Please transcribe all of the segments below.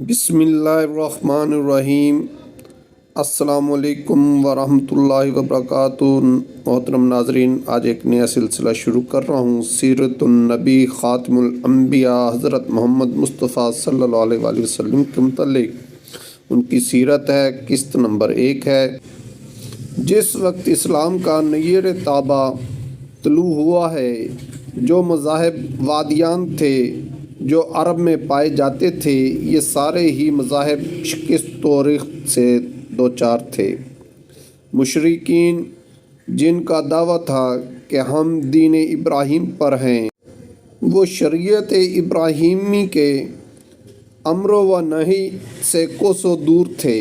بسم اللہ الرحمن الرحیم۔ السلام علیکم ورحمۃ اللہ وبرکاتہ۔ محترم ناظرین، آج ایک نیا سلسلہ شروع کر رہا ہوں۔ سیرت النبی خاتم الانبیاء حضرت محمد مصطفیٰ صلی اللہ علیہ وآلہ وسلم کے متعلق ان کی سیرت ہے، قسط نمبر 1 ہے۔ جس وقت اسلام کا نیر تابہ طلوع ہوا ہے، جو مذاہب وادیان تھے جو عرب میں پائے جاتے تھے، یہ سارے ہی مذاہب شکست و ریخت سے دوچار تھے۔ مشرکین جن کا دعویٰ تھا کہ ہم دین ابراہیم پر ہیں، وہ شریعت ابراہیمی کے امر و نہی سے کوسوں دور تھے۔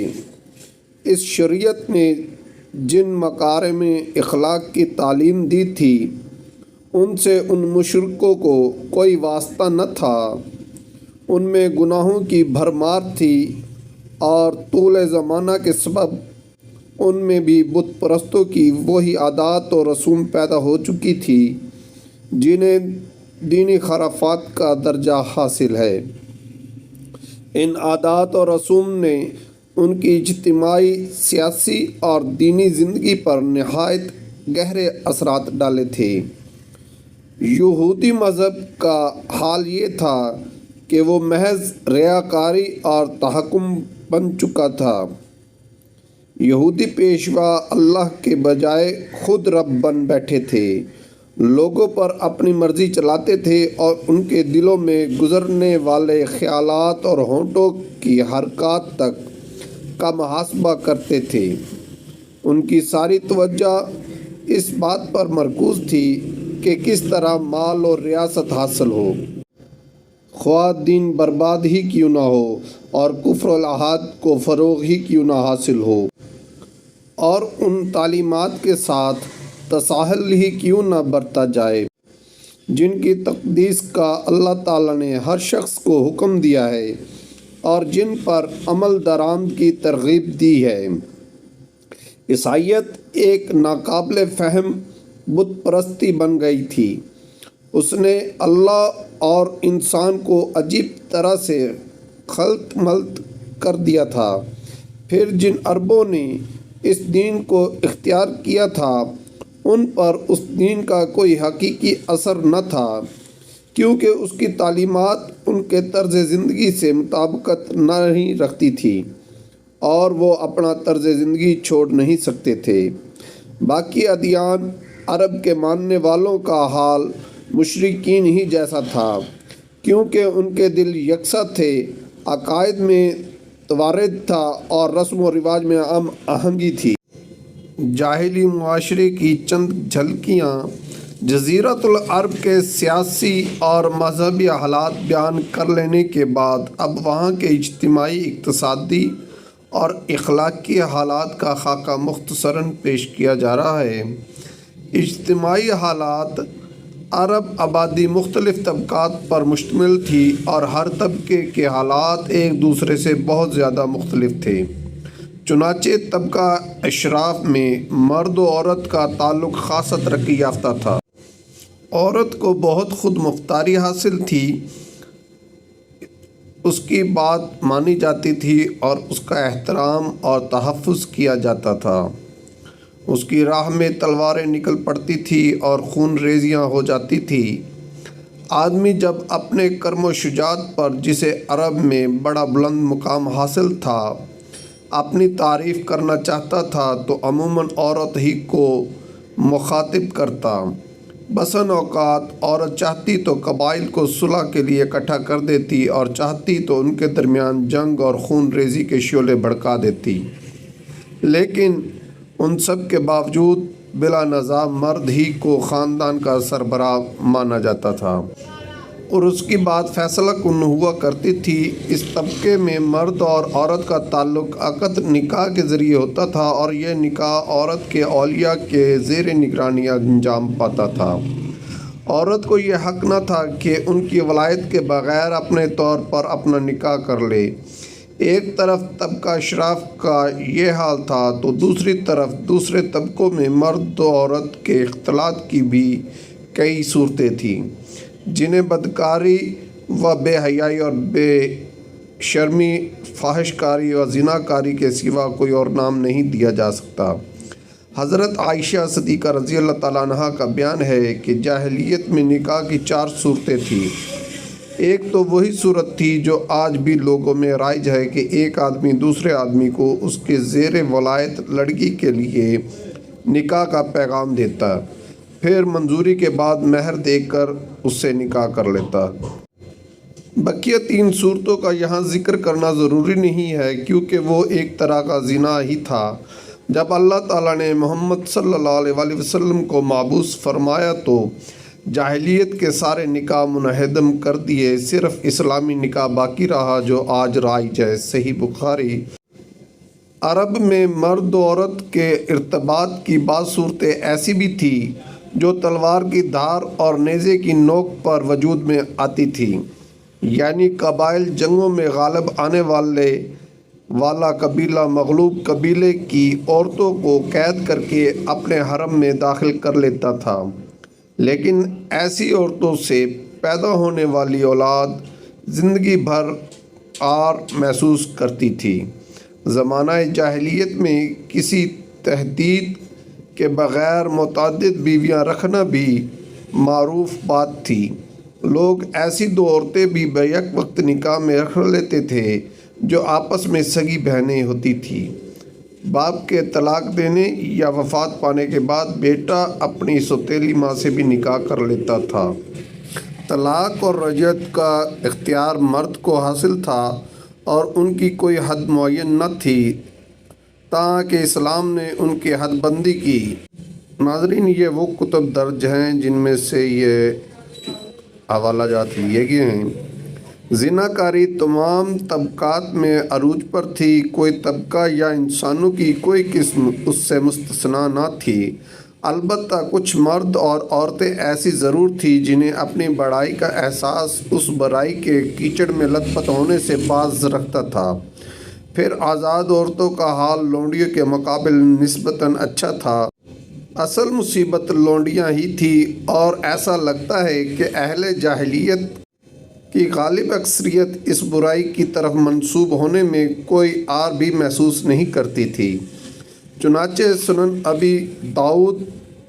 اس شریعت نے جن مکارم اخلاق کی تعلیم دی تھی، ان سے ان مشرکوں کو کوئی واسطہ نہ تھا۔ ان میں گناہوں کی بھرمار تھی اور طول زمانہ کے سبب ان میں بھی بت پرستوں کی وہی عادات و رسوم پیدا ہو چکی تھی جنہیں دینی خرافات کا درجہ حاصل ہے۔ ان عادات و رسوم نے ان کی اجتماعی، سیاسی اور دینی زندگی پر نہایت گہرے اثرات ڈالے تھے۔ یہودی مذہب کا حال یہ تھا کہ وہ محض ریاکاری اور تحکم بن چکا تھا۔ یہودی پیشوا اللہ کے بجائے خود رب بن بیٹھے تھے، لوگوں پر اپنی مرضی چلاتے تھے اور ان کے دلوں میں گزرنے والے خیالات اور ہونٹوں کی حرکات تک کا محاسبہ کرتے تھے۔ ان کی ساری توجہ اس بات پر مرکوز تھی کہ کس طرح مال اور ریاست حاصل ہو، خواہ دین برباد ہی کیوں نہ ہو اور کفر و الحاد کو فروغ ہی کیوں نہ حاصل ہو، اور ان تعلیمات کے ساتھ تساہل ہی کیوں نہ برتا جائے جن کی تقدیس کا اللہ تعالیٰ نے ہر شخص کو حکم دیا ہے اور جن پر عمل درآمد کی ترغیب دی ہے۔ عیسائیت ایک ناقابل فہم بت پرستی بن گئی تھی۔ اس نے اللہ اور انسان کو عجیب طرح سے خلط ملط کر دیا تھا۔ پھر جن عربوں نے اس دین کو اختیار کیا تھا، ان پر اس دین کا کوئی حقیقی اثر نہ تھا، کیونکہ اس کی تعلیمات ان کے طرز زندگی سے مطابقت نہیں رکھتی تھی اور وہ اپنا طرز زندگی چھوڑ نہیں سکتے تھے۔ باقی ادیان عرب کے ماننے والوں کا حال مشرکین ہی جیسا تھا، کیونکہ ان کے دل یکساں تھے، عقائد میں توارد تھا اور رسم و رواج میں ہم آہنگی تھی۔ جاہلی معاشرے کی چند جھلکیاں جزیرۃ العرب کے سیاسی اور مذہبی حالات بیان کر لینے کے بعد اب وہاں کے اجتماعی، اقتصادی اور اخلاقی حالات کا خاکہ مختصراً پیش کیا جا رہا ہے۔ اجتماعی حالات: عرب آبادی مختلف طبقات پر مشتمل تھی اور ہر طبقے کے حالات ایک دوسرے سے بہت زیادہ مختلف تھے۔ چنانچہ طبقہ اشراف میں مرد و عورت کا تعلق خاصا ترقی یافتہ تھا۔ عورت کو بہت خود مختاری حاصل تھی، اس کی بات مانی جاتی تھی اور اس کا احترام اور تحفظ کیا جاتا تھا۔ اس کی راہ میں تلواریں نکل پڑتی تھی اور خون ریزیاں ہو جاتی تھی۔ آدمی جب اپنے کرم و شجاعت پر، جسے عرب میں بڑا بلند مقام حاصل تھا، اپنی تعریف کرنا چاہتا تھا تو عموماً عورت ہی کو مخاطب کرتا۔ بسن اوقات عورت چاہتی تو قبائل کو صلح کے لیے اکٹھا کر دیتی اور چاہتی تو ان کے درمیان جنگ اور خون ریزی کے شعلے بھڑکا دیتی، لیکن ان سب کے باوجود بلا نازع مرد ہی کو خاندان کا سربراہ مانا جاتا تھا اور اس کی بات فیصلہ کن ہوا کرتی تھی۔ اس طبقے میں مرد اور عورت کا تعلق عقد نکاح کے ذریعے ہوتا تھا اور یہ نکاح عورت کے اولیاء کے زیر نگرانی انجام پاتا تھا۔ عورت کو یہ حق نہ تھا کہ ان کی ولایت کے بغیر اپنے طور پر اپنا نکاح کر لے۔ ایک طرف طبقہ اشراف کا یہ حال تھا تو دوسری طرف دوسرے طبقوں میں مرد و عورت کے اختلاط کی بھی کئی صورتیں تھیں، جنہیں بدکاری و بے حیائی اور بے شرمی، فاحش کاری و زنا کاری کے سوا کوئی اور نام نہیں دیا جا سکتا۔ حضرت عائشہ صدیقہ رضی اللہ تعالیٰ عنہ کا بیان ہے کہ جاہلیت میں نکاح کی 4 صورتیں تھیں۔ ایک تو وہی صورت تھی جو آج بھی لوگوں میں رائج ہے کہ ایک آدمی دوسرے آدمی کو اس کے زیر ولایت لڑکی کے لیے نکاح کا پیغام دیتا، پھر منظوری کے بعد مہر دے کر اس سے نکاح کر لیتا۔ بقیہ 3 صورتوں کا یہاں ذکر کرنا ضروری نہیں ہے کیونکہ وہ ایک طرح کا زنا ہی تھا۔ جب اللہ تعالیٰ نے محمد صلی اللہ علیہ وسلم کو مبعوث فرمایا تو جاہلیت کے سارے نکاح منہدم کر دیے، صرف اسلامی نکاح باقی رہا جو آج رائج ہے۔ صحیح بخاری۔ عرب میں مرد و عورت کے ارتباط کی بعض صورتیں ایسی بھی تھیں جو تلوار کی دھار اور نیزے کی نوک پر وجود میں آتی تھیں، یعنی قبائل جنگوں میں غالب آنے والا قبیلہ مغلوب قبیلے کی عورتوں کو قید کر کے اپنے حرم میں داخل کر لیتا تھا، لیکن ایسی عورتوں سے پیدا ہونے والی اولاد زندگی بھر عار محسوس کرتی تھی۔ زمانہ جاہلیت میں کسی تحدید کے بغیر متعدد بیویاں رکھنا بھی معروف بات تھی۔ لوگ ایسی 2 عورتیں بھی بیک وقت نکاح میں رکھ لیتے تھے جو آپس میں سگی بہنیں ہوتی تھیں۔ باپ کے طلاق دینے یا وفات پانے کے بعد بیٹا اپنی سوتیلی ماں سے بھی نکاح کر لیتا تھا۔ طلاق اور رجعت کا اختیار مرد کو حاصل تھا اور ان کی کوئی حد معین نہ تھی تاکہ اسلام نے ان کی حد بندی کی۔ ناظرین، یہ وہ کتب درج ہیں جن میں سے یہ حوالہ جات لیے گئے ہیں۔ زنا کاری تمام طبقات میں عروج پر تھی، کوئی طبقہ یا انسانوں کی کوئی قسم اس سے مستثنیٰ نہ تھی۔ البتہ کچھ مرد اور عورتیں ایسی ضرور تھیں جنہیں اپنی بڑائی کا احساس اس برائی کے کیچڑ میں لت پت ہونے سے باز رکھتا تھا۔ پھر آزاد عورتوں کا حال لونڈیوں کے مقابل نسبتاً اچھا تھا۔ اصل مصیبت لونڈیاں ہی تھی، اور ایسا لگتا ہے کہ اہل جاہلیت کی غالب اکثریت اس برائی کی طرف منسوب ہونے میں کوئی عار بھی محسوس نہیں کرتی تھی۔ چنانچہ سنن ابی داؤد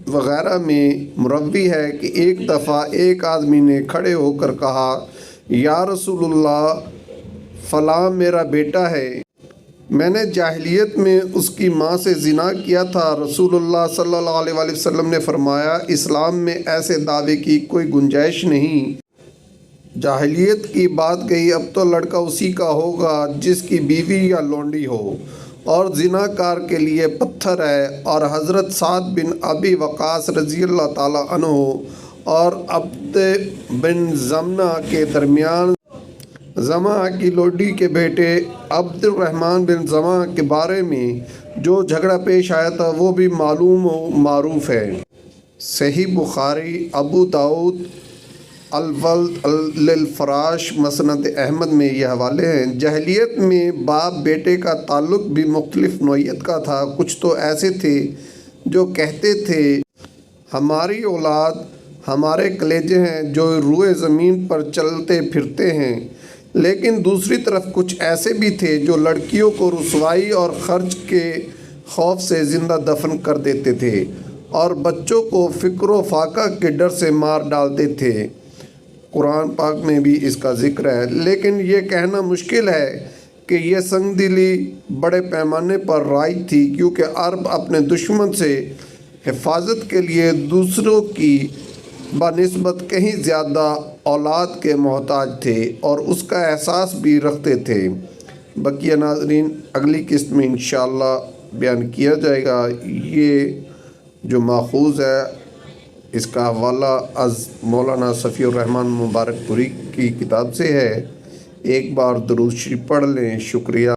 وغیرہ میں مروی ہے کہ ایک دفعہ ایک آدمی نے کھڑے ہو کر کہا، یا رسول اللہ، فلاں میرا بیٹا ہے، میں نے جاہلیت میں اس کی ماں سے زنا کیا تھا۔ رسول اللہ صلی اللہ علیہ وسلم نے فرمایا، اسلام میں ایسے دعوے کی کوئی گنجائش نہیں۔ جاہلیت کی بات گئی، اب تو لڑکا اسی کا ہوگا جس کی بیوی یا لونڈی ہو، اور زنا کار کے لیے پتھر ہے۔ اور حضرت سعد بن ابی وقاص رضی اللہ تعالیٰ عنہ اور عبد بن زمنہ کے درمیان زمعہ کی لوڈی کے بیٹے عبد الرحمن بن زمعہ کے بارے میں جو جھگڑا پیش آیا تھا وہ بھی معلوم و معروف ہے۔ صحیح بخاری۔ ابو داؤد الولد للفراش، مسند احمد میں یہ حوالے ہیں۔ جاہلیت میں باپ بیٹے کا تعلق بھی مختلف نوعیت کا تھا۔ کچھ تو ایسے تھے جو کہتے تھے، ہماری اولاد ہمارے کلیجے ہیں جو روئے زمین پر چلتے پھرتے ہیں، لیکن دوسری طرف کچھ ایسے بھی تھے جو لڑکیوں کو رسوائی اور خرچ کے خوف سے زندہ دفن کر دیتے تھے اور بچوں کو فقر و فاقہ کے ڈر سے مار ڈالتے تھے۔ قرآن پاک میں بھی اس کا ذکر ہے، لیکن یہ کہنا مشکل ہے کہ یہ سنگ دلی بڑے پیمانے پر رائج تھی، کیونکہ عرب اپنے دشمن سے حفاظت کے لیے دوسروں کی بنسبت کہیں زیادہ اولاد کے محتاج تھے اور اس کا احساس بھی رکھتے تھے۔ بقیہ ناظرین اگلی قسط میں انشاءاللہ بیان کیا جائے گا۔ یہ جو ماخوذ ہے اس کا حوالہ از مولانا صفی الرحمن مبارک پوری کی کتاب سے ہے۔ ایک بار درود شریف پڑھ لیں۔ شکریہ۔